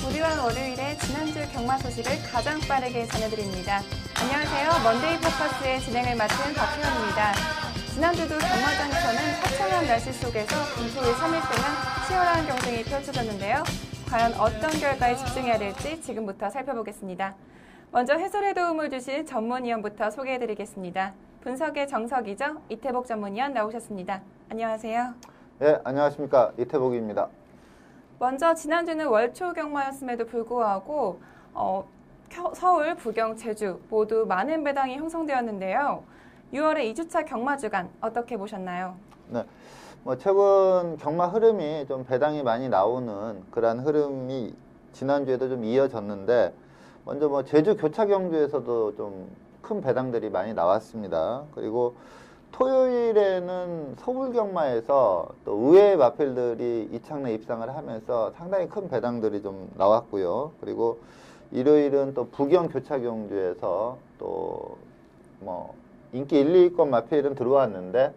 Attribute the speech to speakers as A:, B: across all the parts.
A: 무료한 월요일에 지난주 경마 소식을 가장 빠르게 전해드립니다. 안녕하세요. 먼데이 포커스의 진행을 맡은 박혜원입니다. 지난주도 경마장에서는 화창한 날씨 속에서 금토일 3일 동안 치열한 경쟁이 펼쳐졌는데요. 과연 어떤 결과에 집중해야 될지 지금부터 살펴보겠습니다. 먼저 해설에 도움을 주실 전문위원부터 소개해드리겠습니다. 분석의 정석이죠. 이태복 전문위원 나오셨습니다. 안녕하세요.
B: 네, 안녕하십니까. 이태복입니다.
A: 먼저 지난주는 월초 경마였음에도 불구하고 서울, 부경, 제주 모두 많은 배당이 형성되었는데요. 6월의 2주차 경마 주간 어떻게 보셨나요?
B: 네, 최근 경마 흐름이 좀 배당이 많이 나오는 그런 흐름이 지난주에도 좀 이어졌는데, 먼저 제주 교차 경주에서도 좀 큰 배당들이 많이 나왔습니다. 그리고 토요일에는 서울 경마에서 또 의외의 마필들이 이창래 입상을 하면서 상당히 큰 배당들이 좀 나왔고요. 그리고 일요일은 또 부경 교차 경주에서 또 인기 1, 2위권 마필은 들어왔는데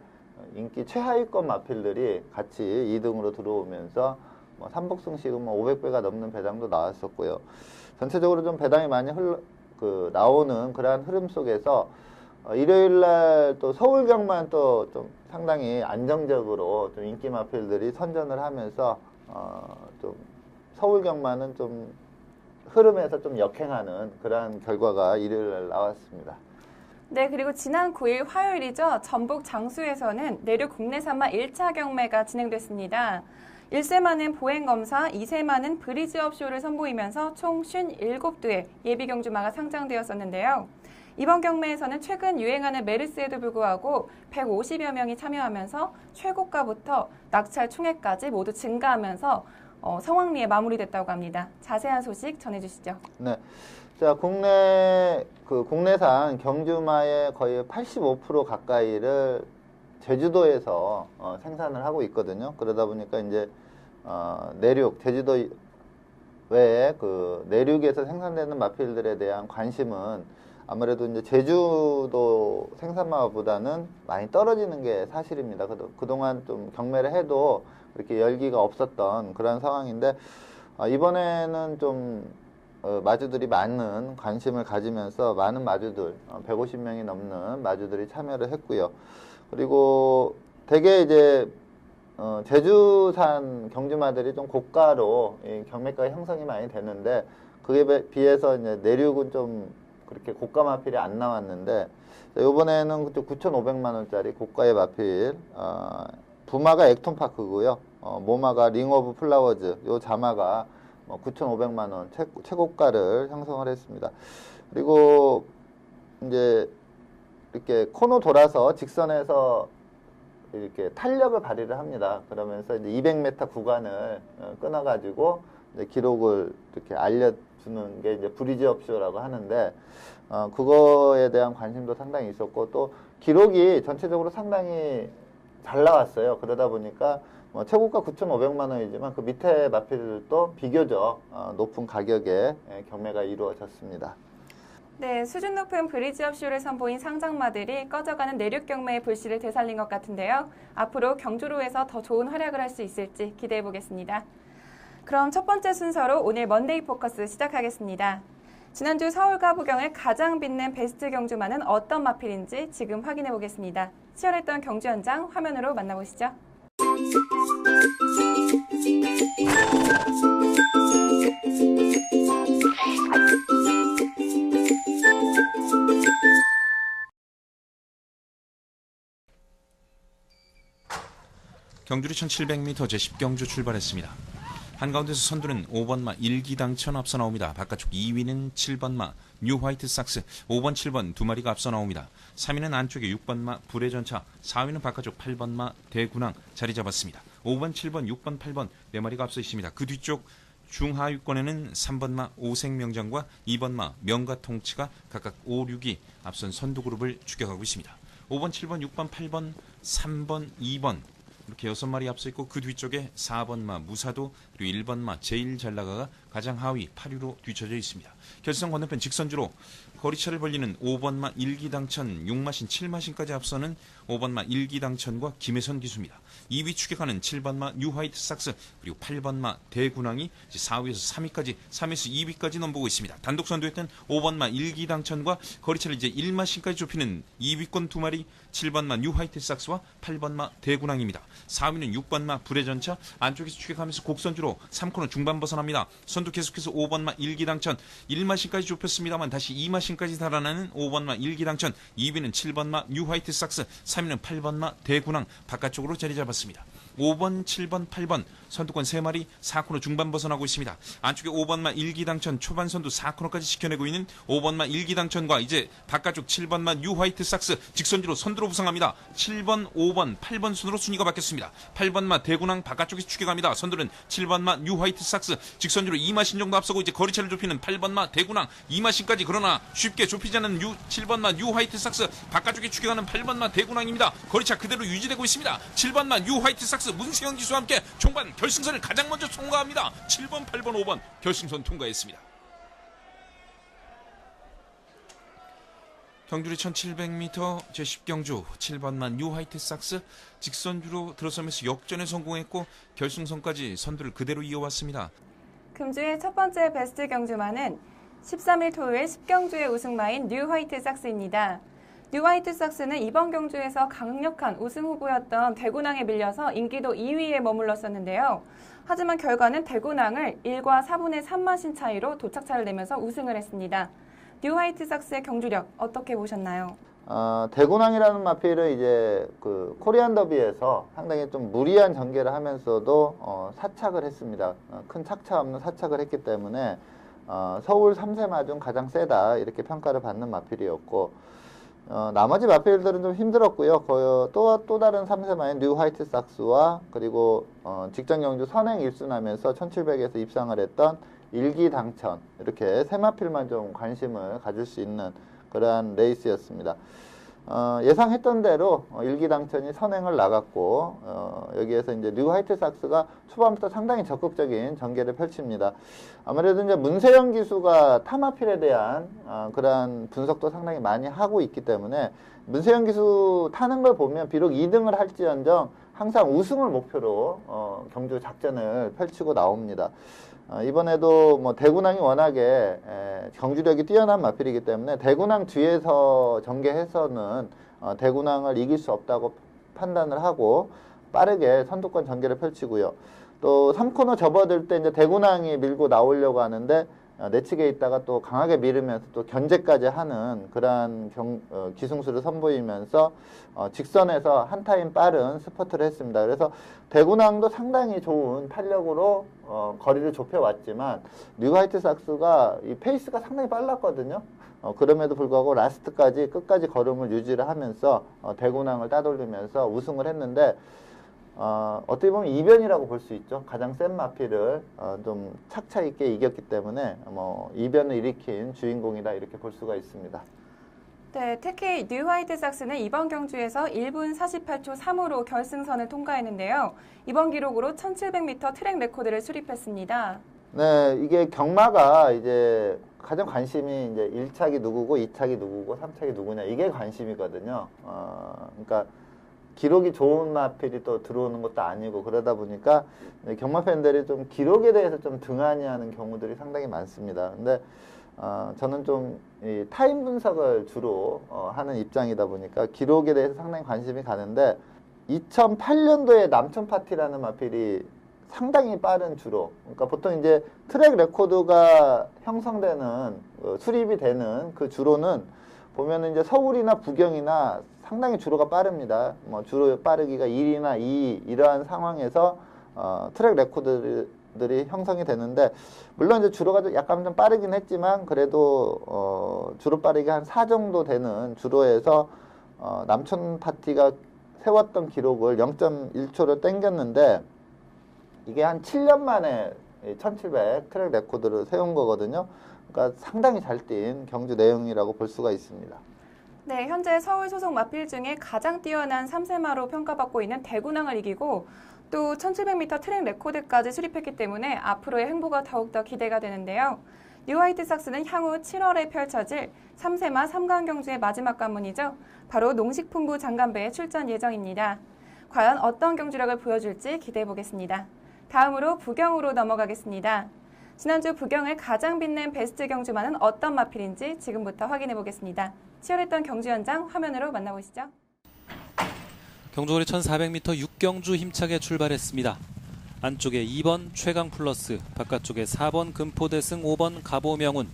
B: 인기 최하위권 마필들이 같이 2등으로 들어오면서 삼복승식은 500배가 넘는 배당도 나왔었고요. 전체적으로 좀 배당이 많이 나오는 그러한 흐름 속에서 일요일날 또 서울 경만 또 좀 상당히 안정적으로 좀 인기 마필들이 선전을 하면서 좀 서울 경마는 좀 흐름에서 좀 역행하는 그러한 결과가 일요일날 나왔습니다.
A: 네, 그리고 지난 9일 화요일이죠. 전북 장수에서는 내륙 국내산마 1차 경매가 진행됐습니다. 1세마는 보행검사, 2세마는 브리지업쇼를 선보이면서 총 57두의 예비경주마가 상장되었었는데요. 이번 경매에서는 최근 유행하는 메르스에도 불구하고 150여 명이 참여하면서 최고가부터 낙찰 총액까지 모두 증가하면서 성황리에 마무리됐다고 합니다. 자세한 소식 전해주시죠.
B: 네. 자, 국내산 경주마의 거의 85% 가까이를 제주도에서 생산을 하고 있거든요. 그러다 보니까 이제 내륙, 제주도 외에 내륙에서 생산되는 마필들에 대한 관심은 아무래도 이제 제주도 생산마보다는 많이 떨어지는 게 사실입니다. 그동안 좀 경매를 해도 그렇게 열기가 없었던 그런 상황인데, 이번에는 좀 마주들이 많은 관심을 가지면서 많은 마주들, 150명이 넘는 마주들이 참여를 했고요. 그리고 대개 이제 제주산 경주마들이 좀 고가로 경매가 형성이 많이 되는데, 그에 비해서 이제 내륙은 좀 그렇게 고가 마필이 안 나왔는데, 이번에는 9,500만 원짜리 고가의 마필, 부마가 액톤파크고요. 모마가 링 오브 플라워즈, 요 자마가 9,500만 원 최고가를 형성을 했습니다. 그리고 이제 이렇게 코너 돌아서 직선에서 이렇게 탄력을 발휘를 합니다. 그러면서 이제 200m 구간을 끊어가지고 이제 기록을 이렇게 알려주는 게 이제 브리지업쇼라고 하는데, 그거에 대한 관심도 상당히 있었고, 또 기록이 전체적으로 상당히 잘 나왔어요. 그러다 보니까 최고가 9,500만 원이지만 그 밑에 마필들도 비교적 높은 가격에 경매가 이루어졌습니다.
A: 네, 수준 높은 브리지업쇼를 선보인 상장마들이 꺼져가는 내륙 경매의 불씨를 되살린 것 같은데요. 앞으로 경주로에서 더 좋은 활약을 할 수 있을지 기대해 보겠습니다. 그럼 첫 번째 순서로 오늘 먼데이 포커스 시작하겠습니다. 지난주 서울과 부경을 가장 빛낸 베스트 경주마는 어떤 마필인지 지금 확인해 보겠습니다. 치열했던 경주 현장 화면으로 만나보시죠.
C: 경주리 1700m 제10경주 출발했습니다. 한가운데서 선두는 5번마 일기당천 앞서 나옵니다. 바깥쪽 2위는 7번마 뉴화이트삭스, 5번, 7번 두 마리가 앞서 나옵니다. 3위는 안쪽에 6번마 불의전차, 4위는 바깥쪽 8번마 대군항 자리 잡았습니다. 5번, 7번, 6번, 8번 네 마리가 앞서 있습니다. 그 뒤쪽 중하위권에는 3번마 오색명장과 2번마 명가통치가 각각 5, 6위 앞선 선두그룹을 추격하고 있습니다. 5번, 7번, 6번, 8번, 3번, 2번 이렇게 6마리 앞서 있고, 그 뒤쪽에 4번마 무사도, 그리고 1번마 제일 잘나가가 가장 하위 8위로 뒤처져 있습니다. 결승 건너편 직선주로 거리차를 벌리는 5번마 일기당천 6마신 7마신까지 앞서는 5번마 일기당천과 김혜선 기수입니다. 2위 추격하는 7번마 뉴화이트 삭스 그리고 8번마 대군항이 4위에서 3위까지 3위에서 2위까지 넘보고 있습니다. 단독 선두했던 5번마 일기당천과 거리차를 이제 1마신까지 좁히는 2위권 두 마리 7번마 뉴화이트 삭스와 8번마 대군항입니다. 4위는 6번마 불의전차 안쪽에서 추격하면서 곡선주로 3코너 중반 벗어납니다. 선두 계속해서 5번마 일기당천 1마신까지 좁혔습니다만 다시 2마신까지 달아나는 5번마 일기당천 2위는 7번마 뉴화이트 삭스 3위는 8번마 대군항 바깥쪽으로 자리 잡았습니다. 5번, 7번, 8번 선두권 3마리 4코너 중반 벗어나고 있습니다. 안쪽에 5번마 일기당천 초반 선두 4코너까지 지켜내고 있는 5번마 일기당천과 이제 바깥쪽 7번마 뉴화이트 삭스 직선주로 선두로 부상합니다. 7번, 5번, 8번 순으로 순위가 바뀌었습니다. 8번마 대군항 바깥쪽에서 추격합니다. 선두는 7번마 뉴화이트 삭스 직선주로 2마신 정도 앞서고 이제 거리차를 좁히는 8번마 대군항 2마신까지 그러나 쉽게 좁히지 않는 7번마 뉴화이트 삭스 바깥쪽에 추격하는 8번마 대군항입니다. 거리차 그대로 유지되고 있습니다. 7번마 뉴화이트 삭스 문세영 기수와 함께 종반 결승선을 가장 먼저 통과합니다. 7번, 8번, 5번 결승선 통과했습니다. 경주리 1700m 제10경주 7번만 뉴화이트 삭스 직선주로 들어서면서 역전에 성공했고 결승선까지 선두를 그대로 이어왔습니다.
A: 금주의 첫 번째 베스트 경주마는 13일 토요일 10경주의 우승마인 뉴화이트 삭스입니다. 뉴화이트 삭스는 이번 경주에서 강력한 우승 후보였던 대군항에 밀려서 인기도 2위에 머물렀었는데요. 하지만 결과는 대군항을 1과 4분의 3마신 차이로 도착차를 내면서 우승을 했습니다. 뉴화이트 삭스의 경주력 어떻게 보셨나요?
B: 대군항이라는 마필을 이제 그 코리안 더비에서 상당히 좀 무리한 전개를 하면서도 사착을 했습니다. 큰 착차 없는 사착을 했기 때문에 서울 3세마 중 가장 세다 이렇게 평가를 받는 마필이었고 나머지 마필들은 좀 힘들었고요. 또 다른 3세마인 뉴화이트 삭스와 그리고 직전 경주 선행 1순하면서 1700에서 입상을 했던 일기당천 이렇게 세 마필만 좀 관심을 가질 수 있는 그러한 레이스였습니다. 예상했던 대로 일기당천이 선행을 나갔고 여기에서 이제 뉴화이트 삭스가 초반부터 상당히 적극적인 전개를 펼칩니다. 아무래도 이제 문세영 기수가 타마필에 대한 그러한 분석도 상당히 많이 하고 있기 때문에 문세영 기수 타는 걸 보면 비록 2등을 할지언정 항상 우승을 목표로 경주 작전을 펼치고 나옵니다. 이번에도 뭐 대군항이 워낙에 경주력이 뛰어난 마필이기 때문에 대군항 뒤에서 전개해서는 대군항을 이길 수 없다고 판단을 하고 빠르게 선두권 전개를 펼치고요. 또 3코너 접어들 때 이제 대군항이 밀고 나오려고 하는데 내측에 있다가 또 강하게 밀으면서 또 견제까지 하는 그러한 기승수를 선보이면서 직선에서 한 타임 빠른 스퍼트를 했습니다. 그래서 대군항도 상당히 좋은 탄력으로 거리를 좁혀왔지만 뉴화이트 삭스가 이 페이스가 상당히 빨랐거든요. 그럼에도 불구하고 라스트까지 끝까지 걸음을 유지를 하면서 대군항을 따돌리면서 우승을 했는데 어떻게 보면 이변이라고 볼 수 있죠. 가장 센 마필을 좀 착차 있게 이겼기 때문에 뭐 이변을 일으킨 주인공이다 이렇게 볼 수가 있습니다.
A: 네, 특히 뉴화이트 삭스는 이번 경주에서 1분 48초 3으로 결승선을 통과했는데요. 이번 기록으로 1700m 트랙 레코드를 수립했습니다.
B: 네, 이게 경마가 이제 가장 관심이 이제 1착이 누구고 2착이 누구고 3착이 누구냐 이게 관심이거든요. 그러니까 기록이 좋은 마필이 또 들어오는 것도 아니고 그러다 보니까 경마 팬들이 좀 기록에 대해서 좀 등한히하는 경우들이 상당히 많습니다. 근데 저는 좀 이 타임 분석을 주로 하는 입장이다 보니까 기록에 대해서 상당히 관심이 가는데 2008년도에 남촌 파티라는 마필이 상당히 빠른 주로 그러니까 보통 이제 트랙 레코드가 형성되는 수립이 되는 그 주로는 보면은 이제 서울이나 부경이나 상당히 주로가 빠릅니다. 뭐 주로 빠르기가 1이나 2 이러한 상황에서 트랙 레코드들이 형성이 되는데 물론 이제 주로가 약간 좀 빠르긴 했지만 그래도 주로 빠르기 한 4 정도 되는 주로에서 남촌 파티가 세웠던 기록을 0.1초를 땡겼는데 이게 한 7년 만에 1700 트랙 레코드를 세운 거거든요. 그러니까 상당히 잘 뛴 경주 내용이라고 볼 수가 있습니다.
A: 네, 현재 서울 소속 마필 중에 가장 뛰어난 3세마로 평가받고 있는 대군항을 이기고 또 1700m 트랙 레코드까지 수립했기 때문에 앞으로의 행보가 더욱더 기대가 되는데요. 뉴 화이트삭스는 향후 7월에 펼쳐질 3세마 3강 경주의 마지막 관문이죠. 바로 농식품부 장관배에 출전 예정입니다. 과연 어떤 경주력을 보여줄지 기대해 보겠습니다. 다음으로 부경으로 넘어가겠습니다. 지난주 부경을 가장 빛낸 베스트 경주마는 어떤 마필인지 지금부터 확인해 보겠습니다. 치열했던 경주 현장 화면으로 만나보시죠.
D: 경주거리 1400m 6경주 힘차게 출발했습니다. 안쪽에 2번 최강 플러스, 바깥쪽에 4번 금포대승, 5번 가보명운.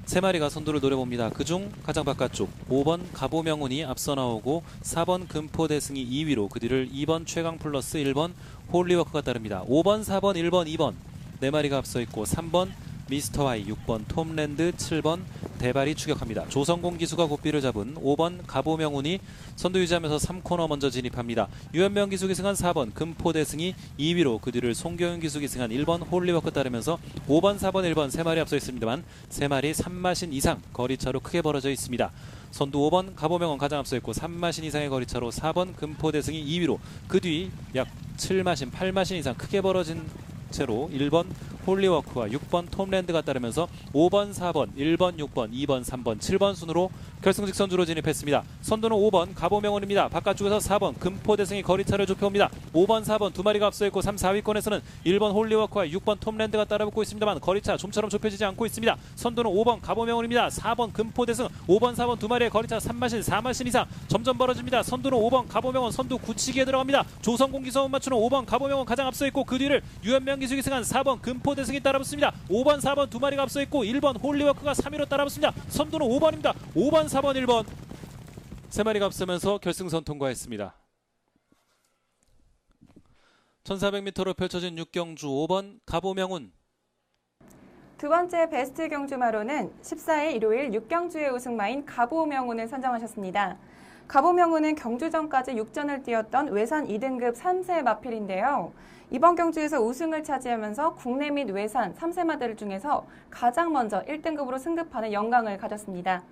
D: 세 마리가 선두를 노려봅니다. 그중 가장 바깥쪽 5번 가보명운이 앞서 나오고 4번 금포대승이 2위로 그 뒤를 2번 최강 플러스, 1번 홀리워크가 따릅니다. 5번, 4번, 1번, 2번 네 마리가 앞서 있고 3번 미스터와이, 6번 톰랜드, 7번 대발이 추격합니다. 조성공 기수가 고삐를 잡은 5번 가보명운이 선두 유지하면서 3코너 먼저 진입합니다. 유현명 기수 기승한 4번 금포대승이 2위로 그 뒤를 송경윤 기수 기승한 1번 홀리워크 따르면서 5번, 4번, 1번 세 마리 앞서 있습니다만 세 마리 3마신 이상 거리차로 크게 벌어져 있습니다. 선두 5번 가보명운 가장 앞서 있고 3마신 이상의 거리차로 4번 금포대승이 2위로 그 뒤 약 7마신, 8마신 이상 크게 벌어진 채로 1번 홀리워크와 6번 톰랜드가 따르면서 5번, 4번, 1번, 6번, 2번, 3번, 7번 순으로 결승직 선두로 진입했습니다. 선두는 5번 가보명운입니다. 바깥쪽에서 4번 금포대승이 거리차를 좁혀옵니다. 5번, 4번 두 마리가 앞서 있고 3, 4위권에서는 1번 홀리워크와 6번 톰랜드가 따라붙고 있습니다만 거리차 좀처럼 좁혀지지 않고 있습니다. 선두는 5번 가보명운입니다. 4번 금포대승, 5번, 4번 두 마리의 거리차 3마신, 4마신 이상 점점 벌어집니다. 선두는 5번 가보명운, 선두 굳히기에 들어갑니다. 조성공 기수와 맞추는 5번 가보명운 가장 앞서 있고 그 뒤를 유현명 기수 기승한 4번 금포대승이 따라붙습니다. 5번, 4번 두 마리가 앞서 있고 1번 홀리워크가 3위로 따라붙습니다. 선두는 5번입니다. 5번, 4번, 1번 세 마리가 앞서면서 결승선 통과했습니다. 1400m로 펼쳐진 6경주 5번 가보명운.
A: 두 번째 베스트 경주마로는 14일 일요일 6경주의 우승마인 가보명운을 선정하셨습니다. 가보명운은 경주 전까지 6전을 뛰었던 외산 2등급 3세 마필인데요. 이번 경주에서 우승을 차지하면서 국내 및 외산 3세마들 중에서 가장 먼저 1등급으로 승급하는 영광을 가졌습니다.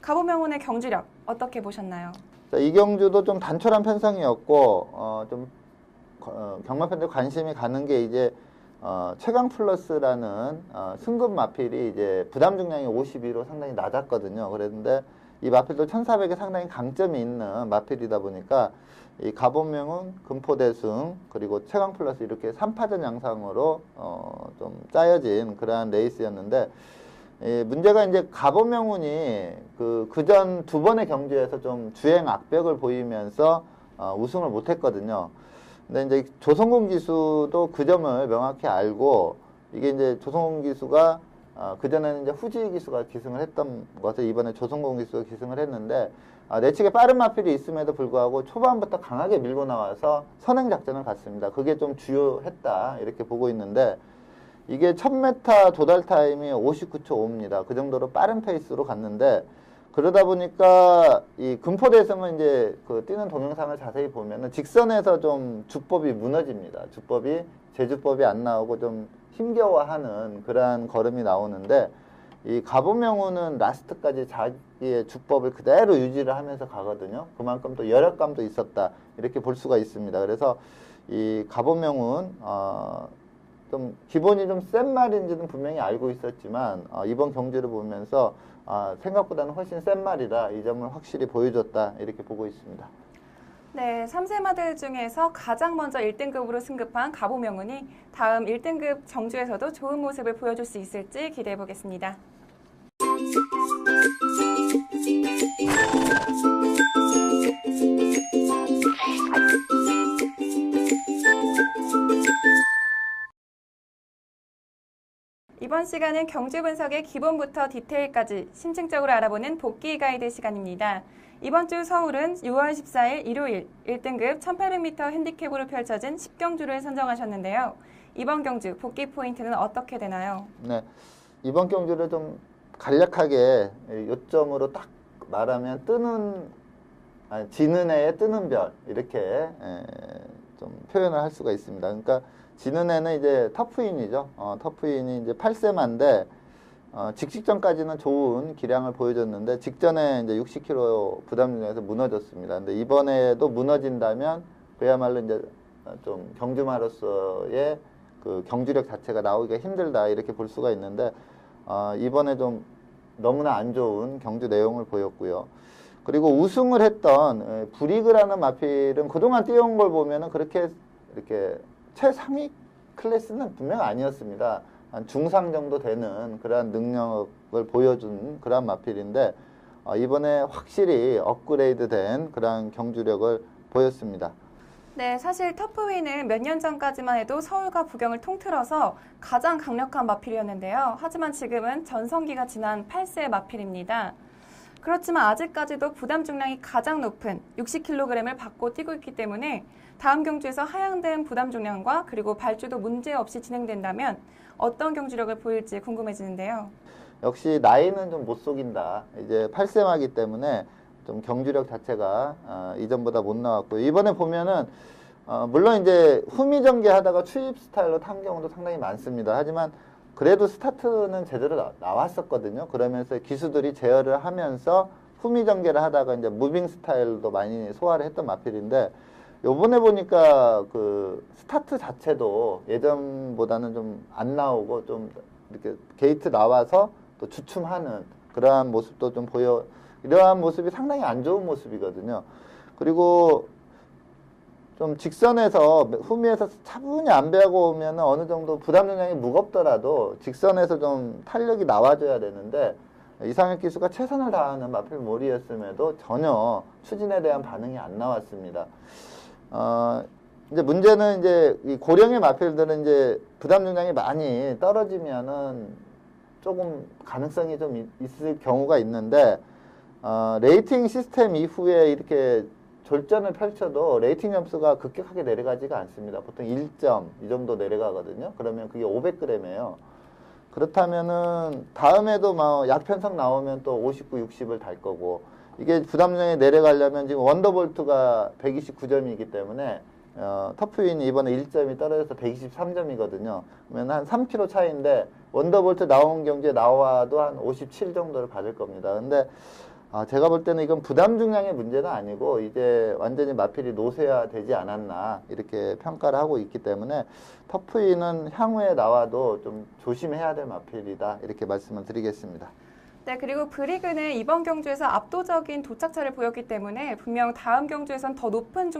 A: 가보명운의 경주력 어떻게 보셨나요?
B: 이 경주도 좀 단촐한 편성이었고 경마 팬들 관심이 가는 게 이제 최강 플러스라는 승급 마필이 이제 부담 중량이 52로 상당히 낮았거든요. 그랬는데 이 마필도 1400에 상당히 강점이 있는 마필이다 보니까 이 가보명운, 금포대승 그리고 최강 플러스 이렇게 3파전 양상으로 좀 짜여진 그러한 레이스였는데 문제가 이제 가보명운이 그전 두 번의 경주에서 좀 주행 악벽을 보이면서 우승을 못했거든요. 근데 이제 조성공 기수도 그 점을 명확히 알고 이게 이제 조성공 기수가 그전에는 이제 후지 기수가 기승을 했던 것을 이번에 조성공 기수가 기승을 했는데 내측에 빠른 마필이 있음에도 불구하고 초반부터 강하게 밀고 나와서 선행 작전을 갔습니다. 그게 좀 주요했다 이렇게 보고 있는데 이게 1000m 도달 타임이 59초 5입니다. 그 정도로 빠른 페이스로 갔는데 그러다 보니까 이 금포대승은 이제 그 뛰는 동영상을 자세히 보면은 직선에서 좀 주법이 무너집니다. 주법이 제주법이 안 나오고 좀 힘겨워하는 그러한 걸음이 나오는데 이 가보명운은 라스트까지 자기의 주법을 그대로 유지를 하면서 가거든요. 그만큼 또 여력감도 있었다 이렇게 볼 수가 있습니다. 그래서 이 가보명운 좀 기본이 좀 센 말인지는 분명히 알고 있었지만 이번 경주를 보면서 생각보다는 훨씬 센 말이라 이 점을 확실히 보여줬다 이렇게 보고 있습니다.
A: 네, 3세마들 중에서 가장 먼저 1등급으로 승급한 가보명운이 다음 1등급 정주에서도 좋은 모습을 보여줄 수 있을지 기대해 보겠습니다. 이번 시간은 경주 분석의 기본부터 디테일까지 심층적으로 알아보는 복귀 가이드 시간입니다. 이번 주 서울은 6월 14일 일요일 1등급 1800m 핸디캡으로 펼쳐진 10경주를 선정하셨는데요. 이번 경주 복귀 포인트는 어떻게 되나요?
B: 네, 이번 경주를 좀 간략하게 요점으로 딱 말하면 지는 해에 뜨는 별 이렇게 좀 표현을 할 수가 있습니다. 그러니까 지는 해는 이제 터프인이죠. 터프인이 이제 8세마인데 직전까지는 좋은 기량을 보여줬는데 직전에 이제 60kg 부담 중에서 무너졌습니다. 근데 이번에도 무너진다면 그야말로 이제 좀 경주마로서의 그 경주력 자체가 나오기가 힘들다 이렇게 볼 수가 있는데 이번에 좀 너무나 안 좋은 경주 내용을 보였고요. 그리고 우승을 했던 브리그라는 마필은 그동안 뛰어온 걸 보면은 그렇게 이렇게 최상위 클래스는 분명 아니었습니다. 한 중상 정도 되는 그러한 능력을 보여준 그러한 마필인데 이번에 확실히 업그레이드된 그러한 경주력을 보였습니다.
A: 네, 사실 터프윈은 몇 년 전까지만 해도 서울과 부경을 통틀어서 가장 강력한 마필이었는데요. 하지만 지금은 전성기가 지난 8세 마필입니다. 그렇지만 아직까지도 부담 중량이 가장 높은 60kg을 받고 뛰고 있기 때문에 다음 경주에서 하향된 부담 중량과 그리고 발주도 문제없이 진행된다면 어떤 경주력을 보일지 궁금해지는데요.
B: 역시 나이는 좀 못 속인다. 이제 8세마기 때문에 좀 경주력 자체가 이전보다 못 나왔고요. 이번에 보면은 물론 이제 후미전개 하다가 추입 스타일로 탄 경우도 상당히 많습니다. 하지만 그래도 스타트는 제대로 나왔었거든요. 그러면서 기수들이 제어를 하면서 후미전개를 하다가 이제 무빙 스타일도 많이 소화를 했던 마필인데 요번에 보니까 그 스타트 자체도 예전보다는 좀 안 나오고 좀 이렇게 게이트 나와서 또 주춤하는 그러한 모습도 좀 이러한 모습이 상당히 안 좋은 모습이거든요. 그리고 좀 직선에서 후미에서 차분히 안배하고 오면 어느 정도 부담 영향이 무겁더라도 직선에서 좀 탄력이 나와줘야 되는데 이상혁 기수가 최선을 다하는 마필 몰이었음에도 전혀 추진에 대한 반응이 안 나왔습니다. 이제 문제는 이제 이 고령의 마필들은 이제 부담 중량이 많이 떨어지면은 조금 가능성이 좀 있을 경우가 있는데 레이팅 시스템 이후에 이렇게 졸전을 펼쳐도 레이팅 점수가 급격하게 내려가지가 않습니다. 보통 1점 이 정도 내려가거든요. 그러면 그게 500g이에요. 그렇다면은 다음에도 막 약편성 나오면 또 59, 60을 달 거고 이게 부담량이 내려가려면 지금 원더볼트가 129점이기 때문에 터프윈이 이번에 1점이 떨어져서 123점이거든요. 그러면 한 3kg 차이인데 원더볼트 나온 경주에 나와도 한 57 정도를 받을 겁니다. 근데 제가 볼 때는 이건 부담 중량의 문제는 아니고 이제 완전히 마필이 노쇠화되지 않았나 이렇게 평가를 하고 있기 때문에 터프윈은 향후에 나와도 좀 조심해야 될 마필이다 이렇게 말씀을 드리겠습니다.
A: 네, 그리고 브리그는 이번 경주에서 압도적인 도착차를 보였기 때문에 분명 다음 경주에선 더 높은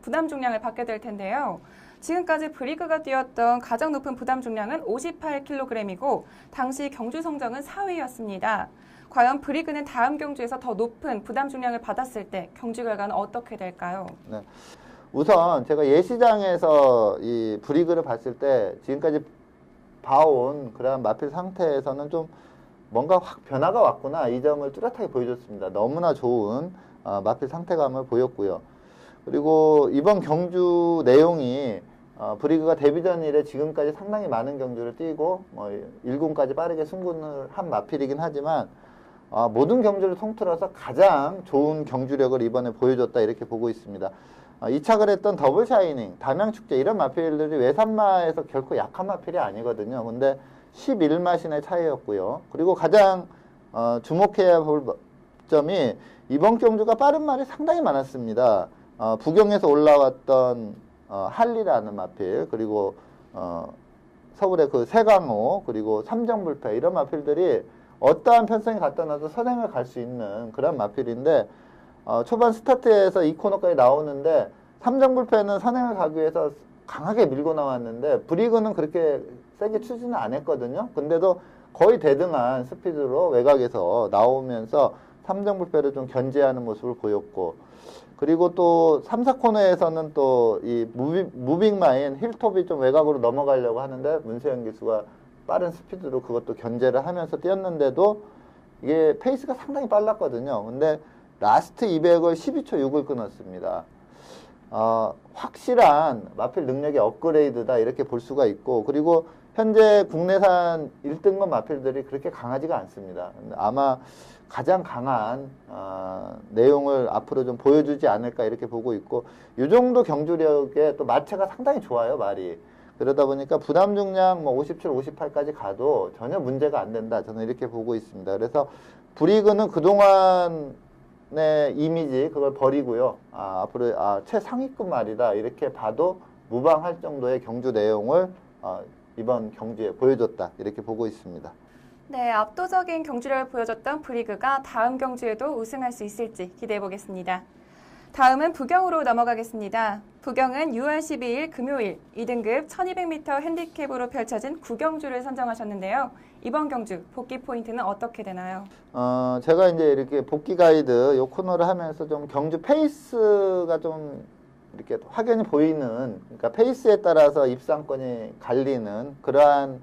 A: 부담 중량을 받게 될 텐데요. 지금까지 브리그가 뛰었던 가장 높은 부담 중량은 58kg이고 당시 경주 성적은 4위였습니다. 과연 브리그는 다음 경주에서 더 높은 부담 중량을 받았을 때 경주 결과는 어떻게 될까요?
B: 네. 우선 제가 예시장에서 이 브리그를 봤을 때 지금까지 봐온 그런 마필 상태에서는 좀 뭔가 확 변화가 왔구나 이 점을 뚜렷하게 보여줬습니다. 너무나 좋은 마필 상태감을 보였고요. 그리고 이번 경주 내용이 브리그가 데뷔전 이래 지금까지 상당히 많은 경주를 뛰고 1군까지 빠르게 승군을 한 마필이긴 하지만 모든 경주를 통틀어서 가장 좋은 경주력을 이번에 보여줬다 이렇게 보고 있습니다. 이착을 했던 더블 샤이닝, 담양축제 이런 마필들이 외산마에서 결코 약한 마필이 아니거든요. 근데 11마신의 차이였고요. 그리고 가장 주목해야 볼 점이 이번 경주가 빠른 말이 상당히 많았습니다. 부경에서 올라왔던 할리라는 마필 그리고 서울의 그 세강호 그리고 삼정불패 이런 마필들이 어떠한 편성이 갖다 놔도 선행을 갈 수 있는 그런 마필인데 초반 스타트에서 이 코너까지 나오는데 삼정불패는 선행을 가기 위해서 강하게 밀고 나왔는데 브리그는 그렇게 세게 추진을 안 했거든요. 근데도 거의 대등한 스피드로 외곽에서 나오면서 삼정불패를 좀 견제하는 모습을 보였고 그리고 또 3, 4코너에서는 또 이 무빙마인 힐톱이 좀 외곽으로 넘어가려고 하는데 문세영 기수가 빠른 스피드로 그것도 견제를 하면서 뛰었는데도 이게 페이스가 상당히 빨랐거든요. 근데 라스트 200을 12초 6을 끊었습니다. 확실한 마필 능력의 업그레이드다 이렇게 볼 수가 있고 그리고 현재 국내산 1등급 마필들이 그렇게 강하지가 않습니다. 아마 가장 강한 내용을 앞으로 좀 보여주지 않을까 이렇게 보고 있고 이 정도 경주력에 또 마체가 상당히 좋아요 말이. 그러다 보니까 부담 중량 57, 58까지 가도 전혀 문제가 안 된다 저는 이렇게 보고 있습니다. 그래서 브리그는 그동안의 이미지 그걸 버리고요. 앞으로 최상위급 말이다 이렇게 봐도 무방할 정도의 경주 내용을 이번 경주에 보여줬다 이렇게 보고 있습니다.
A: 네, 압도적인 경주력을 보여줬던 브리그가 다음 경주에도 우승할 수 있을지 기대해 보겠습니다. 다음은 부경으로 넘어가겠습니다. 부경은 6월 12일 금요일 2등급 1200m 핸디캡으로 펼쳐진 구경주를 선정하셨는데요. 이번 경주 복귀 포인트는 어떻게 되나요?
B: 제가 이제 이렇게 복귀 가이드 요 코너를 하면서 좀 경주 페이스가 좀 이렇게 확연히 보이는, 그러니까 페이스에 따라서 입상권이 갈리는 그러한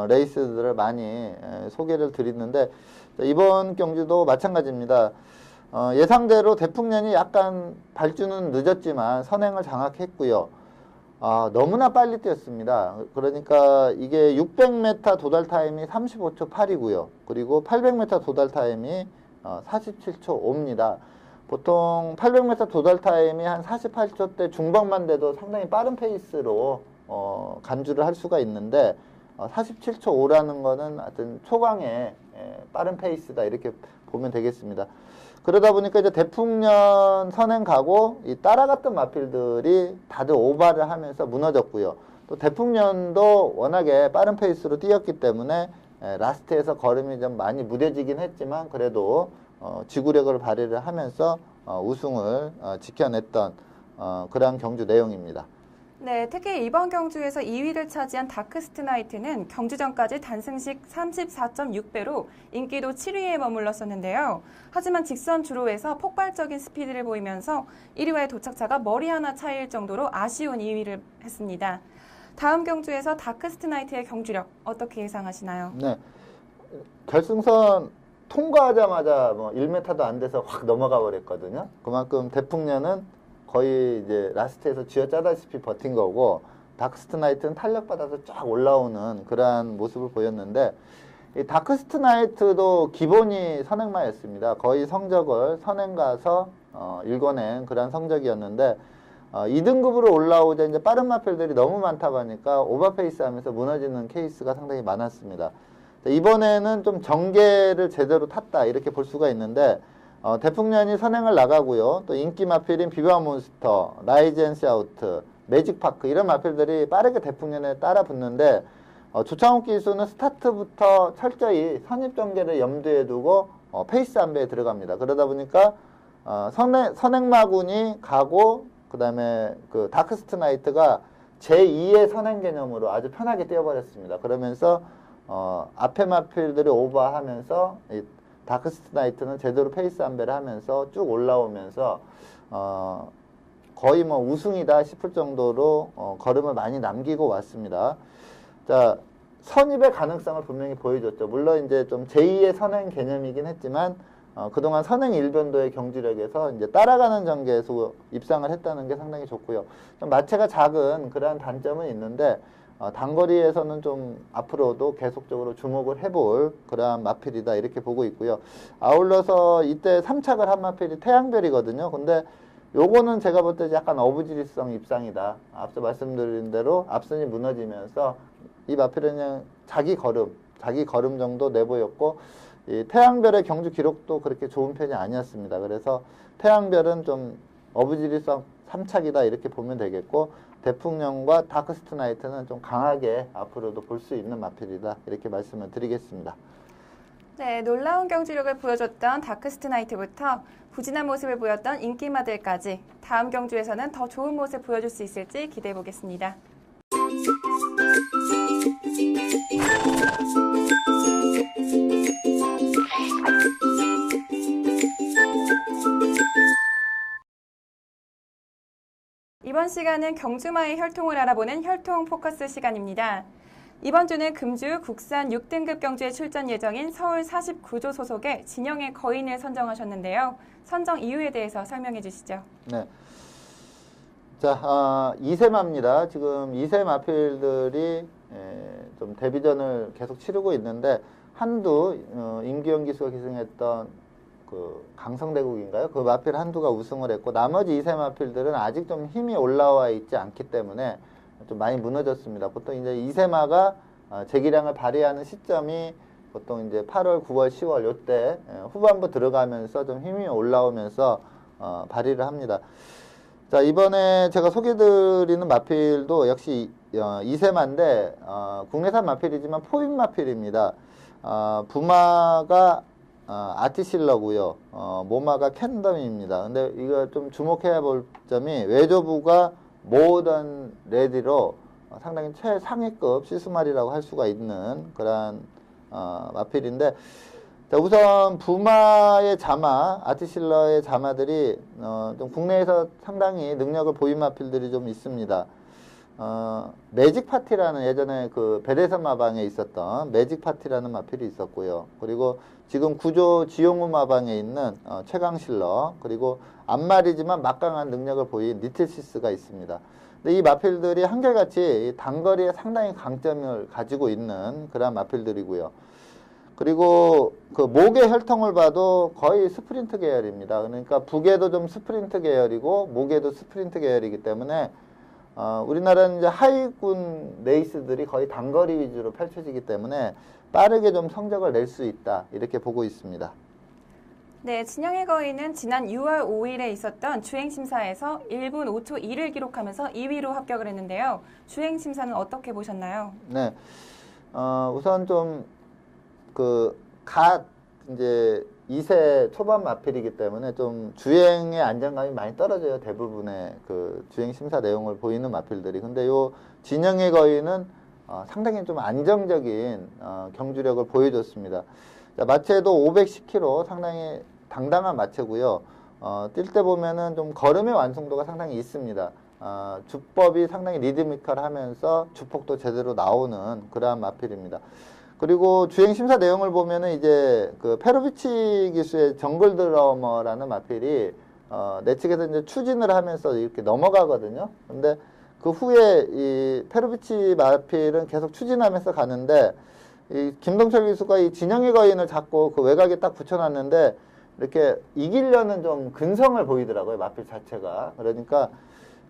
B: 레이스들을 많이 소개를 드리는데, 이번 경주도 마찬가지입니다. 예상대로 대풍년이 약간 발주는 늦었지만 선행을 장악했고요. 너무나 빨리 뛰었습니다. 그러니까 이게 600m 도달 타임이 35초 8이고요. 그리고 800m 도달 타임이 47초 5입니다. 보통 800m 도달 타임이 한 48초대 중반만 돼도 상당히 빠른 페이스로 간주를 할 수가 있는데 47초 5라는 거는 하여튼 초강의 빠른 페이스다 이렇게 보면 되겠습니다. 그러다 보니까 이제 대풍년 선행 가고 이 따라갔던 마필들이 다들 오바를 하면서 무너졌고요. 또 대풍년도 워낙에 빠른 페이스로 뛰었기 때문에 라스트에서 걸음이 좀 많이 무뎌지긴 했지만 그래도 지구력을 발휘를 하면서 우승을 지켜냈던 그러한 경주 내용입니다.
A: 네, 특히 이번 경주에서 2위를 차지한 다크스트나이트는 경주 전까지 단승식 34.6배로 인기도 7위에 머물렀었는데요. 하지만 직선 주로에서 폭발적인 스피드를 보이면서 1위와의 도착차가 머리 하나 차이일 정도로 아쉬운 2위를 했습니다. 다음 경주에서 다크스트나이트의 경주력 어떻게 예상하시나요?
B: 네, 결승선 통과하자마자 뭐 1m도 안 돼서 확 넘어가 버렸거든요. 그만큼 대풍년은 거의 이제 라스트에서 쥐어짜다시피 버틴 거고, 다크스트나이트는 탄력받아서 쫙 올라오는 그러한 모습을 보였는데, 이 다크스트나이트도 기본이 선행마였습니다. 거의 성적을 선행 가서 읽어낸 그러한 성적이었는데 2등급으로 올라오자 이제 빠른 마필들이 너무 많다 보니까 오버페이스 하면서 무너지는 케이스가 상당히 많았습니다. 이번에는 좀 전개를 제대로 탔다 이렇게 볼 수가 있는데, 대풍년이 선행을 나가고요. 또 인기 마필인 비바몬스터, 라이젠 샤우트, 매직파크 이런 마필들이 빠르게 대풍년에 따라 붙는데 조창욱 기수는 스타트부터 철저히 선입 전개를 염두에 두고 페이스 안배에 들어갑니다. 그러다 보니까 선행마군이 가고 그 다음에 그 다크스트나이트가 제2의 선행 개념으로 아주 편하게 뛰어버렸습니다. 그러면서 앞에 마필들이 오버하면서 이 다크스트나이트는 제대로 페이스 안배를 하면서 쭉 올라오면서 거의 뭐 우승이다 싶을 정도로 걸음을 많이 남기고 왔습니다. 자, 선입의 가능성을 분명히 보여줬죠. 물론 이제 좀 제2의 선행 개념이긴 했지만 그동안 선행 일변도의 경주력에서 이제 따라가는 전개에서 입상을 했다는 게 상당히 좋고요. 좀 마체가 작은 그러한 단점은 있는데 단거리에서는 좀 앞으로도 계속적으로 주목을 해볼 그러한 마필이다 이렇게 보고 있고요. 아울러서 이때 3착을 한 마필이 태양별이거든요. 근데 요거는 제가 볼 때 약간 어부지리성 입상이다. 앞서 말씀드린 대로 앞선이 무너지면서 이 마필은 그냥 자기 걸음 정도 내보였고, 이 태양별의 경주 기록도 그렇게 좋은 편이 아니었습니다. 그래서 태양별은 좀 어부지리성 3착이다 이렇게 보면 되겠고, 대풍령과 다크스트나이트는 좀 강하게 앞으로도 볼 수 있는 마필이다 이렇게 말씀을 드리겠습니다.
A: 네, 놀라운 경주력을 보여줬던 다크스트나이트부터 부진한 모습을 보였던 인기마들까지 다음 경주에서는 더 좋은 모습 보여줄 수 있을지 기대해 보겠습니다. 이번 시간은 경주마의 혈통을 알아보는 혈통 포커스 시간입니다. 이번 주는 금주 국산 6등급 경주에 출전 예정인 서울 49조 소속의 진영의 거인을 선정하셨는데요. 선정 이유에 대해서 설명해 주시죠.
B: 네. 자, 2세마입니다. 지금 2세 마필들이 좀 데뷔전을 계속 치르고 있는데, 한두 임기영 기수가 기승했던 그 강성대국인가요? 그 마필 한두가 우승을 했고, 나머지 2세 마필들은 아직 좀 힘이 올라와 있지 않기 때문에 좀 많이 무너졌습니다. 보통 이제 2세마가 재기량을 발휘하는 시점이 보통 이제 8월, 9월, 10월 요때 후반부 들어가면서 좀 힘이 올라오면서 발휘를 합니다. 자, 이번에 제가 소개드리는 마필도 역시 이세마인데 국내산 마필이지만 포인 마필입니다. 부마가 아티실러고요. 모마가 캔덤입니다. 근데 이거 좀 주목해야 볼 점이 외조부가 모던 레디로 상당히 최상위급 시스말이라고 할 수가 있는 그런 마필인데, 자, 우선 부마의 자마, 아티실러의 자마들이 좀 국내에서 상당히 능력을 보인 마필들이 좀 있습니다. 매직 파티라는 예전에 그 배대선 마방에 있었던 매직 파티라는 마필이 있었고요. 그리고 지금 구조 지용우 마방에 있는 최강실러, 그리고 앞말이지만 막강한 능력을 보인 니틀시스가 있습니다. 근데 이 마필들이 한결같이 단거리에 상당히 강점을 가지고 있는 그런 마필들이고요. 그리고 그 목의 혈통을 봐도 거의 스프린트 계열입니다. 그러니까 북에도 좀 스프린트 계열이고 목에도 스프린트 계열이기 때문에 우리나라는 이제 하위군 레이스들이 거의 단거리 위주로 펼쳐지기 때문에 빠르게 좀 성적을 낼 수 있다, 이렇게 보고 있습니다.
A: 네, 진영의 거인은 지난 6월 5일에 있었던 주행심사에서 1분 5초 2를 기록하면서 2위로 합격을 했는데요. 주행심사는 어떻게 보셨나요?
B: 네, 우선 좀 이제 2세 초반 마필이기 때문에 좀 주행의 안정감이 많이 떨어져요. 대부분의 그 주행 심사 내용을 보이는 마필들이. 근데 요 진영의 거인은 상당히 좀 안정적인 경주력을 보여줬습니다. 자, 마체도 510kg, 상당히 당당한 마체고요. 뛸 때 보면은 좀 걸음의 완성도가 상당히 있습니다. 주법이 상당히 리드미컬하면서 주폭도 제대로 나오는 그러한 마필입니다. 그리고 주행 심사 내용을 보면은 이제 그 페로비치 기수의 정글 드러머라는 마필이 내측에서 이제 추진을 하면서 이렇게 넘어가거든요. 근데 그 후에 이 페로비치 마필은 계속 추진하면서 가는데, 이 김동철 기수가 이 진영의 거인을 잡고 그 외곽에 딱 붙여놨는데 이렇게 이기려는 좀 근성을 보이더라고요, 마필 자체가. 그러니까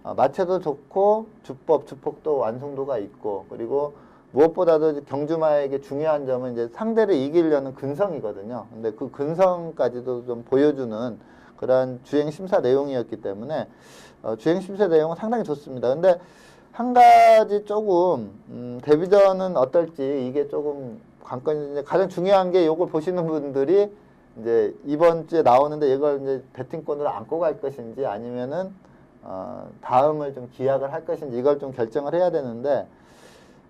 B: 마체도 좋고 주법, 주폭도 완성도가 있고, 그리고 무엇보다도 경주마에게 중요한 점은 이제 상대를 이기려는 근성이거든요. 근데 그 근성까지도 좀 보여주는 그런 주행 심사 내용이었기 때문에 주행 심사 내용은 상당히 좋습니다. 근데 한 가지 조금 데뷔전은 어떨지, 이게 조금 관건이, 이제 가장 중요한 게 요걸 보시는 분들이 이제 이번 주에 나오는데 이걸 이제 배팅권으로 안고 갈 것인지 아니면은 다음을 좀 기약을 할 것인지, 이걸 좀 결정을 해야 되는데,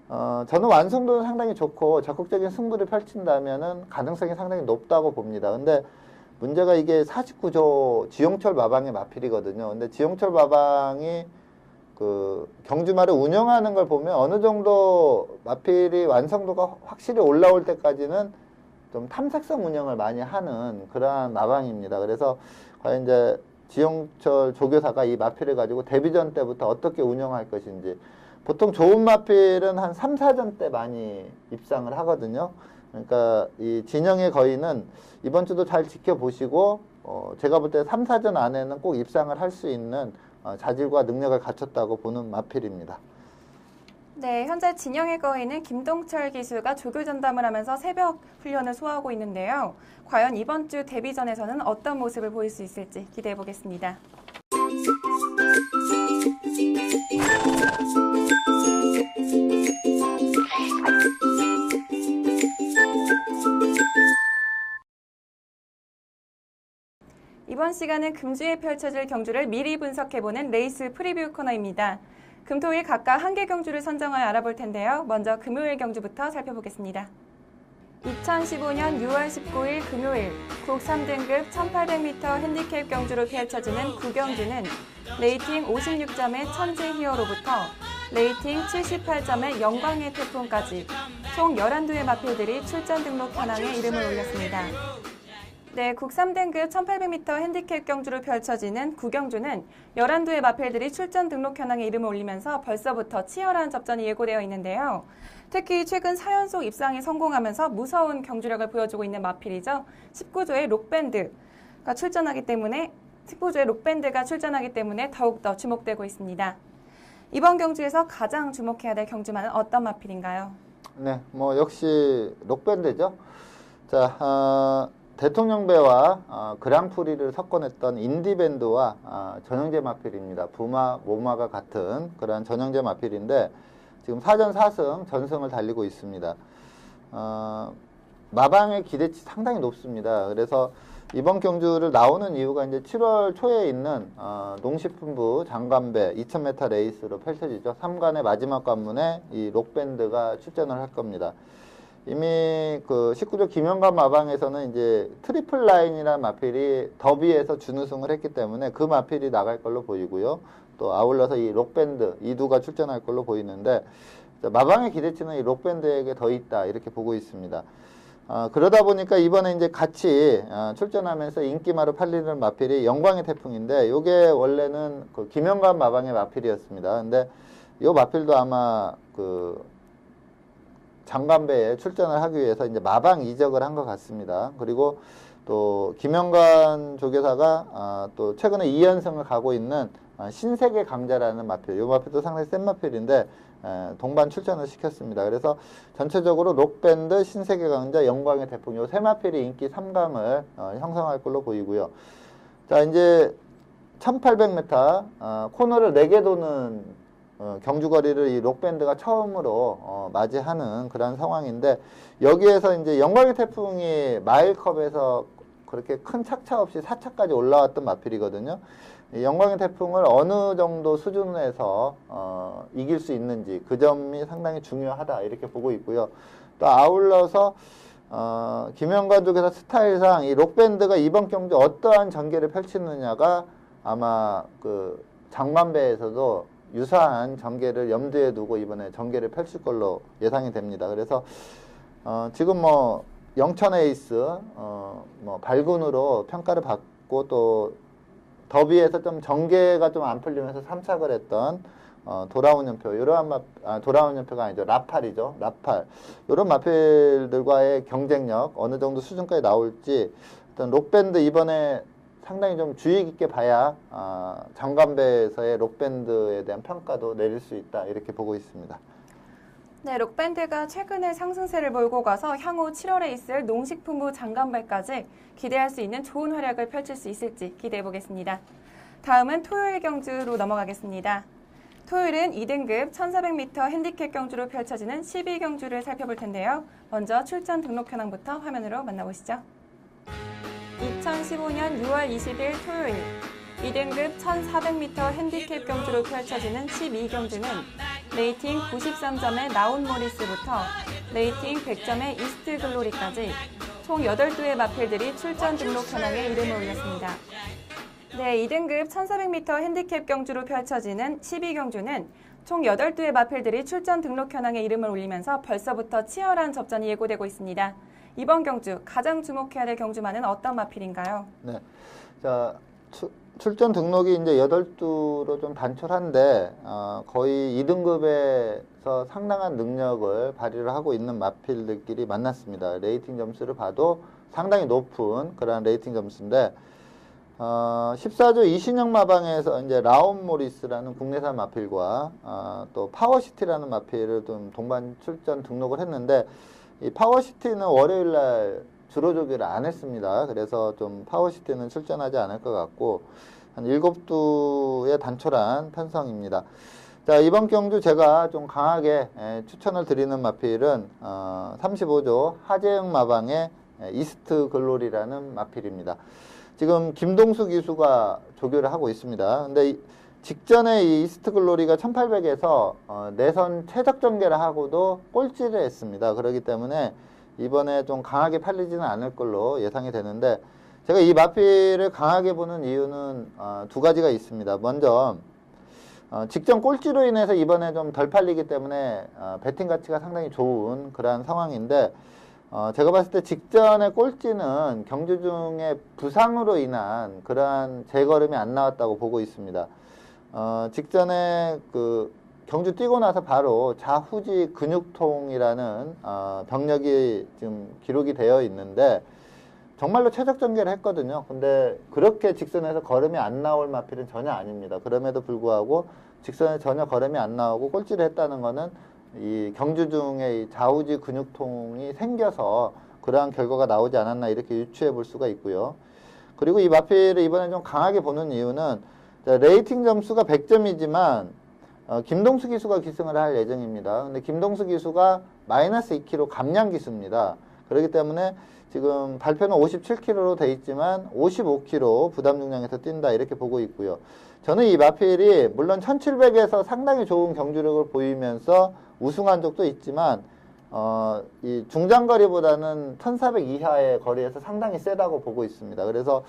B: 저는 완성도는 상당히 좋고 적극적인 승부를 펼친다면은 가능성이 상당히 높다고 봅니다. 근데 문제가 이게 49조 지용철 마방의 마필이거든요. 근데 지용철 마방이 그 경주마를 운영하는 걸 보면 어느 정도 마필이 완성도가 확실히 올라올 때까지는 좀 탐색성 운영을 많이 하는 그러한 마방입니다. 그래서 과연 이제 지용철 조교사가 이 마필을 가지고 데뷔전 때부터 어떻게 운영할 것인지, 보통 좋은 마필은 한 3, 4전 때 많이 입상을 하거든요. 그러니까 이 진영의 거인은 이번 주도 잘 지켜보시고 제가 볼 때 3, 4전 안에는 꼭 입상을 할 수 있는 자질과 능력을 갖췄다고 보는 마필입니다.
A: 네, 현재 진영의 거인은 김동철 기수가 조교 전담을 하면서 새벽 훈련을 소화하고 있는데요. 과연 이번 주 데뷔전에서는 어떤 모습을 보일 수 있을지 기대해 보겠습니다. 이번 시간은 금주에 펼쳐질 경주를 미리 분석해보는 레이스 프리뷰 코너입니다. 금토일 각각 한 개 경주를 선정하여 알아볼 텐데요. 먼저 금요일 경주부터 살펴보겠습니다. 2015년 6월 19일 금요일 국 3등급 1800m 핸디캡 경주로 펼쳐지는 9경주는 레이팅 56점의 천재 히어로부터 레이팅 78점의 영광의 태풍까지 총 11두의 마필들이 출전 등록 현황에 이름을 올렸습니다. 네, 국 3등급 1800m 핸디캡 경주로 펼쳐지는 9경주는 11두의 마필들이 출전 등록 현황에 이름을 올리면서 벌써부터 치열한 접전이 예고되어 있는데요. 특히 최근 4연속 입상에 성공하면서 무서운 경주력을 보여주고 있는 마필이죠. 19조의 록밴드가 출전하기 때문에 더욱더 주목되고 있습니다. 이번 경주에서 가장 주목해야 될 경주마는 어떤 마필인가요?
B: 네, 뭐 역시 록밴드죠. 자, 대통령배와 그랑프리를 석권했던 인디밴드와 전형제 마필입니다. 부마, 모마가 같은 그런 전형제 마필인데 지금 4전 4승 전승을 달리고 있습니다. 마방의 기대치 상당히 높습니다. 그래서 이번 경주를 나오는 이유가 이제 7월 초에 있는 농식품부 장관배 2000m 레이스로 펼쳐지죠. 3관의 마지막 관문에 이 록밴드가 출전을 할 겁니다. 이미 그 19조 김영관 마방에서는 이제 트리플 라인이라는 마필이 더비에서 준우승을 했기 때문에 그 마필이 나갈 걸로 보이고요. 또 아울러서 이 록밴드 이두가 출전할 걸로 보이는데 마방의 기대치는 이 록밴드에게 더 있다 이렇게 보고 있습니다. 그러다 보니까 이번에 이제 같이 출전하면서 인기마로 팔리는 마필이 영광의 태풍인데 요게 원래는 그 김영관 마방의 마필이었습니다. 근데 요 마필도 아마 그 장관배에 출전을 하기 위해서 이제 마방 이적을 한 것 같습니다. 그리고 또 김영관 조교사가 또 최근에 2연승을 가고 있는 신세계 강자라는 마필, 이 마필도 상당히 센 마필인데 동반 출전을 시켰습니다. 그래서 전체적으로 록밴드, 신세계 강자, 영광의 태풍 요 세 마필이 인기 3강을 형성할 걸로 보이고요. 자 이제 1800m 코너를 4개 도는 경주거리를 이 록밴드가 처음으로 맞이하는 그런 상황인데 여기에서 이제 영광의 태풍이 마일컵에서 그렇게 큰 착차 없이 4차까지 올라왔던 마필이거든요. 이 영광의 태풍을 어느 정도 수준에서 이길 수 있는지 그 점이 상당히 중요하다 이렇게 보고 있고요. 또 아울러서 김영관 쪽에서 스타일상 이 록밴드가 이번 경주 어떠한 전개를 펼치느냐가 아마 그 장관배에서도 유사한 전개를 염두에 두고 이번에 전개를 펼칠 걸로 예상이 됩니다. 그래서 지금 뭐 영천 에이스 뭐 발군으로 평가를 받고 또 더비에서 좀 전개가 좀 안 풀리면서 삼착을 했던 돌아온 연표 이러한 돌아온 연표가 아니죠. 라팔이죠. 라팔 이런 마필들과의 경쟁력 어느 정도 수준까지 나올지 어떤 록밴드 이번에 상당히 좀 주의 깊게 봐야 장관배에서의 록밴드에 대한 평가도 내릴 수 있다 이렇게 보고 있습니다.
A: 네, 록밴드가 최근에 상승세를 몰고 가서 향후 7월에 있을 농식품부 장관배까지 기대할 수 있는 좋은 활약을 펼칠 수 있을지 기대해 보겠습니다. 다음은 토요일 경주로 넘어가겠습니다. 토요일은 2등급 1400m 핸디캡 경주로 펼쳐지는 12경주를 살펴볼 텐데요. 먼저 출전 등록 현황부터 화면으로 만나보시죠. 2015년 6월 20일 토요일 2등급 1400m 핸디캡 경주로 펼쳐지는 12경주는 레이팅 93점의 나온 모리스부터 레이팅 100점의 이스트 글로리까지 총 8두의 마필들이 출전 등록 현황에 이름을 올렸습니다. 네, 2등급 1400m 핸디캡 경주로 펼쳐지는 12경주는 총 8두의 마필들이 출전 등록 현황에 이름을 올리면서 벌써부터 치열한 접전이 예고되고 있습니다. 이번 경주 가장 주목해야 될 경주만은 어떤 마필인가요?
B: 네, 자 출전 등록이 이제 8두로 좀 단촐한데 거의 2등급에서 상당한 능력을 발휘를 하고 있는 마필들끼리 만났습니다. 레이팅 점수를 봐도 상당히 높은 그런 레이팅 점수인데 14조 이신영 마방에서 이제 라온 모리스라는 국내산 마필과 또 파워시티라는 마필을 좀 동반 출전 등록을 했는데 이 파워시티는 월요일날 주로 조기를 안 했습니다. 그래서 좀 파워시티는 출전하지 않을 것 같고 한 7두의 단촐한 편성입니다. 자 이번 경주 제가 좀 강하게 추천을 드리는 마필은 35조 하재영 마방의 이스트 글로리라는 마필입니다. 지금 김동수 기수가 조교를 하고 있습니다. 근데 직전에 이 이스트 글로리가 1800에서 내선 최적 전개를 하고도 꼴찌를 했습니다. 그렇기 때문에 이번에 좀 강하게 팔리지는 않을 걸로 예상이 되는데 제가 이 마필을 강하게 보는 이유는 두 가지가 있습니다. 먼저 직전 꼴찌로 인해서 이번에 좀 덜 팔리기 때문에 배팅 가치가 상당히 좋은 그러한 상황인데 제가 봤을 때 직전의 꼴찌는 경주 중에 부상으로 인한 그러한 재걸음이 안 나왔다고 보고 있습니다. 직전에 그 경주 뛰고 나서 바로 좌후지 근육통이라는 병력이 지금 기록이 되어 있는데 정말로 최적 전개를 했거든요. 근데 그렇게 직선에서 걸음이 안 나올 마필은 전혀 아닙니다. 그럼에도 불구하고 직선에 전혀 걸음이 안 나오고 꼴찌를 했다는 거는 이 경주 중에 이 좌우지 근육통이 생겨서 그러한 결과가 나오지 않았나 이렇게 유추해 볼 수가 있고요. 그리고 이 마필을 이번에 좀 강하게 보는 이유는 레이팅 점수가 100점이지만 김동수 기수가 기승을 할 예정입니다. 근데 김동수 기수가 마이너스 2kg 감량 기수입니다. 그렇기 때문에 지금 발표는 57kg로 돼 있지만 55kg 부담 중량에서 뛴다 이렇게 보고 있고요. 저는 이 마필이 물론 1700에서 상당히 좋은 경주력을 보이면서 우승한 적도 있지만 이 중장거리보다는 1400 이하의 거리에서 상당히 세다고 보고 있습니다. 그래서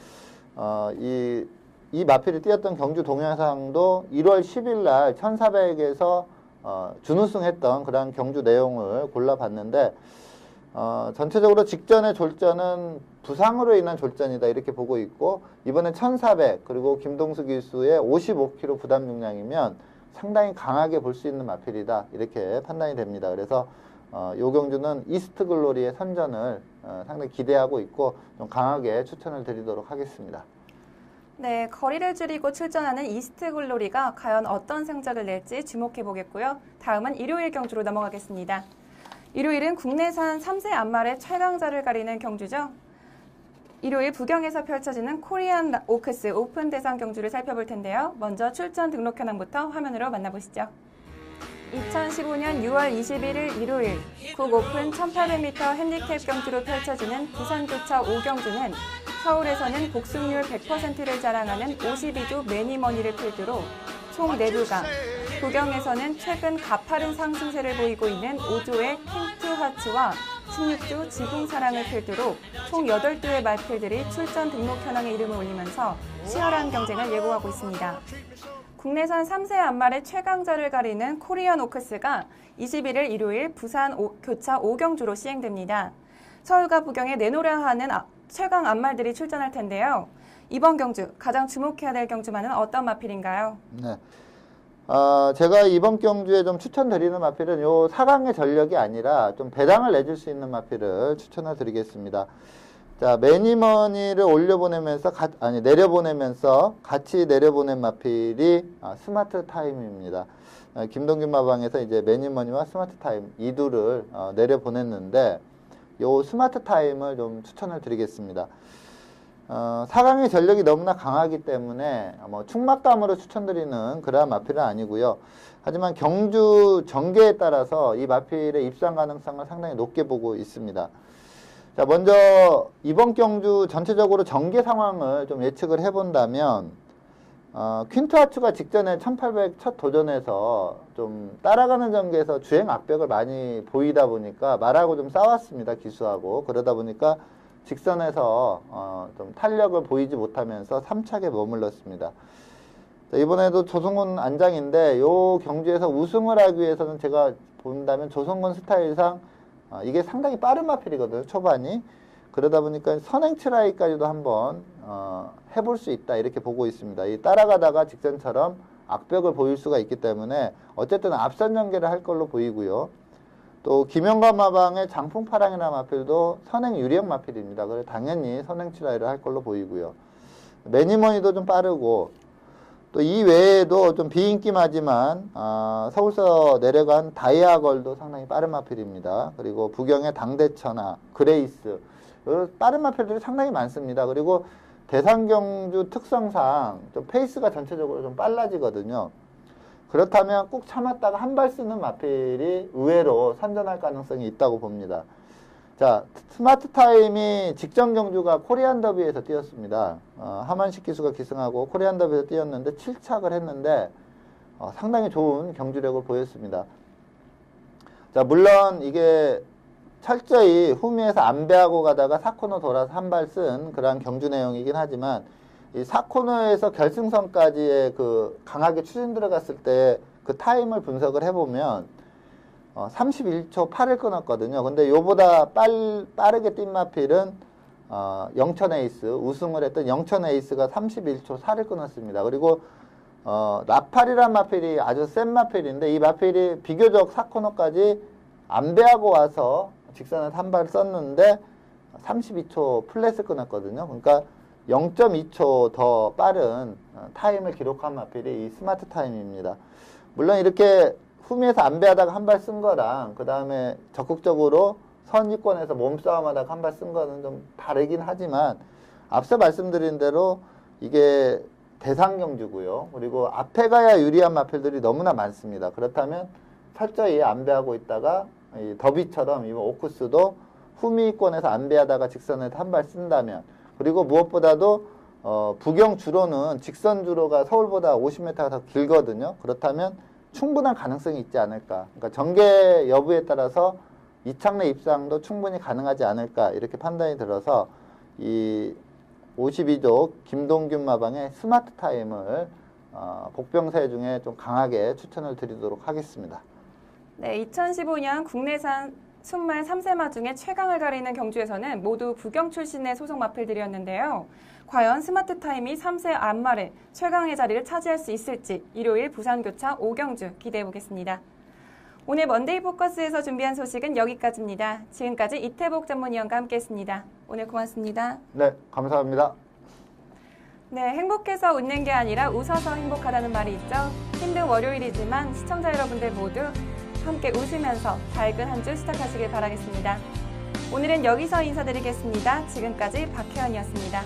B: 이 마필이 뛰었던 경주 동영상도 1월 10일 날 1400에서 준우승했던 그런 경주 내용을 골라봤는데 전체적으로 직전의 졸전은 부상으로 인한 졸전이다 이렇게 보고 있고 이번에 1400 그리고 김동수 기수의 55kg 부담 중량이면 상당히 강하게 볼 수 있는 마필이다 이렇게 판단이 됩니다. 그래서 요 경주는 이스트 글로리의 선전을 상당히 기대하고 있고 좀 강하게 추천을 드리도록 하겠습니다.
A: 네, 거리를 줄이고 출전하는 이스트 글로리가 과연 어떤 성적을 낼지 주목해 보겠고요. 다음은 일요일 경주로 넘어가겠습니다. 일요일은 국내산 3세 안말의 최강자를 가리는 경주죠. 일요일 부경에서 펼쳐지는 코리안 오크스 오픈 대상 경주를 살펴볼 텐데요. 먼저 출전 등록 현황부터 화면으로 만나보시죠. 2015년 6월 21일 일요일 국오픈 1800m 핸디캡 경주로 펼쳐지는 부산교차 5경주는 서울에서는 복승률 100%를 자랑하는 52조 매니머니를 필두로 총 4두강, 부경에서는 최근 가파른 상승세를 보이고 있는 5조의 킹투하츠와 16조 지붕사랑을 필두로 총 8두의 말필들이 출전 등록 현황에 이름을 올리면서 치열한 경쟁을 예고하고 있습니다. 국내산 3세 안말의 최강자를 가리는 코리안 오크스가 21일 일요일 부산 교차 5경주로 시행됩니다. 서울과 부경에 내놓으려 하는 최강 안말들이 출전할 텐데요. 이번 경주 가장 주목해야 될 경주만은 어떤 마필인가요?
B: 네. 제가 이번 경주에 좀 추천드리는 마필은 요 4강의 전력이 아니라 좀 배당을 내줄 수 있는 마필을 추천을 드리겠습니다. 자, 매니머니를 내려보내면서 같이 내려보낸 마필이 스마트 타임입니다. 김동균 마방에서 이제 매니머니와 스마트 타임 이 두를 내려보냈는데 요 스마트 타임을 좀 추천을 드리겠습니다. 4강의 전력이 너무나 강하기 때문에 충막감으로 추천드리는 그러한 마필은 아니고요. 하지만 경주 전개에 따라서 이 마필의 입상 가능성을 상당히 높게 보고 있습니다. 자, 먼저 이번 경주 전체적으로 전개 상황을 좀 예측을 해본다면 퀸투하츠가 직전에 1800 첫 도전에서 좀 따라가는 전개에서 주행 악벽을 많이 보이다 보니까 말하고 좀 싸웠습니다. 기수하고. 그러다 보니까 직선에서 좀 탄력을 보이지 못하면서 3착에 머물렀습니다. 자, 이번에도 조성군 안장인데 요 경주에서 우승을 하기 위해서는 제가 본다면 조성군 스타일상 이게 상당히 빠른 마필이거든요. 초반이. 그러다 보니까 선행 트라이까지도 한번 해볼 수 있다 이렇게 보고 있습니다. 이 따라가다가 직선처럼 악벽을 보일 수가 있기 때문에 어쨌든 앞선 전개를 할 걸로 보이고요. 또 김영관 마방의 장풍파랑이라는 마필도 선행 유리형 마필입니다. 그래서 당연히 선행 트라이를 할 걸로 보이고요. 매니머니도 좀 빠르고 또 이 외에도 좀 비인기마지만 서울서 내려간 다이아걸도 상당히 빠른 마필입니다. 그리고 부경의 당대천하, 그레이스 빠른 마필들이 상당히 많습니다. 그리고 대상경주 특성상 좀 페이스가 전체적으로 좀 빨라지거든요. 그렇다면 꾹 참았다가 한 발 쓰는 마필이 의외로 선전할 가능성이 있다고 봅니다. 자, 스마트 타임이 직전 경주가 코리안 더비에서 뛰었습니다. 하만식 기수가 기승하고 코리안 더비에서 뛰었는데 7착을 했는데 상당히 좋은 경주력을 보였습니다. 자, 물론 이게 철저히 후미에서 안배하고 가다가 4코너 돌아서 한 발 쓴 그러한 경주 내용이긴 하지만 이 4코너에서 결승선까지의 그 강하게 추진 들어갔을 때 그 타임을 분석을 해보면 31초 8을 끊었거든요. 근데 요보다 빠르게 뛴 마필은 영천 에이스, 우승을 했던 영천 에이스가 31초 4를 끊었습니다. 그리고 라팔이란 마필이 아주 센 마필인데 이 마필이 비교적 4코너까지 안배하고 와서 직선을 한 발 썼는데 32초 플랫을 끊었거든요. 그러니까 0.2초 더 빠른 타임을 기록한 마필이 이 스마트 타임입니다. 물론 이렇게 후미에서 안배하다가 한 발 쓴 거랑 그 다음에 적극적으로 선지권에서 몸싸움하다가 한 발 쓴 거는 좀 다르긴 하지만 앞서 말씀드린 대로 이게 대상 경주고요. 그리고 앞에 가야 유리한 마필들이 너무나 많습니다. 그렇다면 철저히 안배하고 있다가 이 더비처럼 이번 오크스도 후미권에서 안배하다가 직선에서 한 발 쓴다면, 그리고 무엇보다도 부경 주로는 직선 주로가 서울보다 50m가 더 길거든요. 그렇다면 충분한 가능성이 있지 않을까. 그러니까 전개 여부에 따라서 이창래 입상도 충분히 가능하지 않을까 이렇게 판단이 들어서 이 52조 김동균 마방의 스마트 타임을 복병세 중에 좀 강하게 추천을 드리도록 하겠습니다.
A: 네, 2015년 국내산 순말 3세마 중에 최강을 가리는 경주에서는 모두 부경 출신의 소속 마필들이었는데요. 과연 스마트 타임이 3세 안마를 최강의 자리를 차지할 수 있을지 일요일 부산교차 5경주 기대해 보겠습니다. 오늘 먼데이 포커스에서 준비한 소식은 여기까지입니다. 지금까지 이태복 전문위원과 함께했습니다. 오늘 고맙습니다.
B: 네, 감사합니다.
A: 네, 행복해서 웃는 게 아니라 웃어서 행복하다는 말이 있죠. 힘든 월요일이지만 시청자 여러분들 모두 함께 웃으면서 밝은 한 주 시작하시길 바라겠습니다. 오늘은 여기서 인사드리겠습니다. 지금까지 박혜연이었습니다.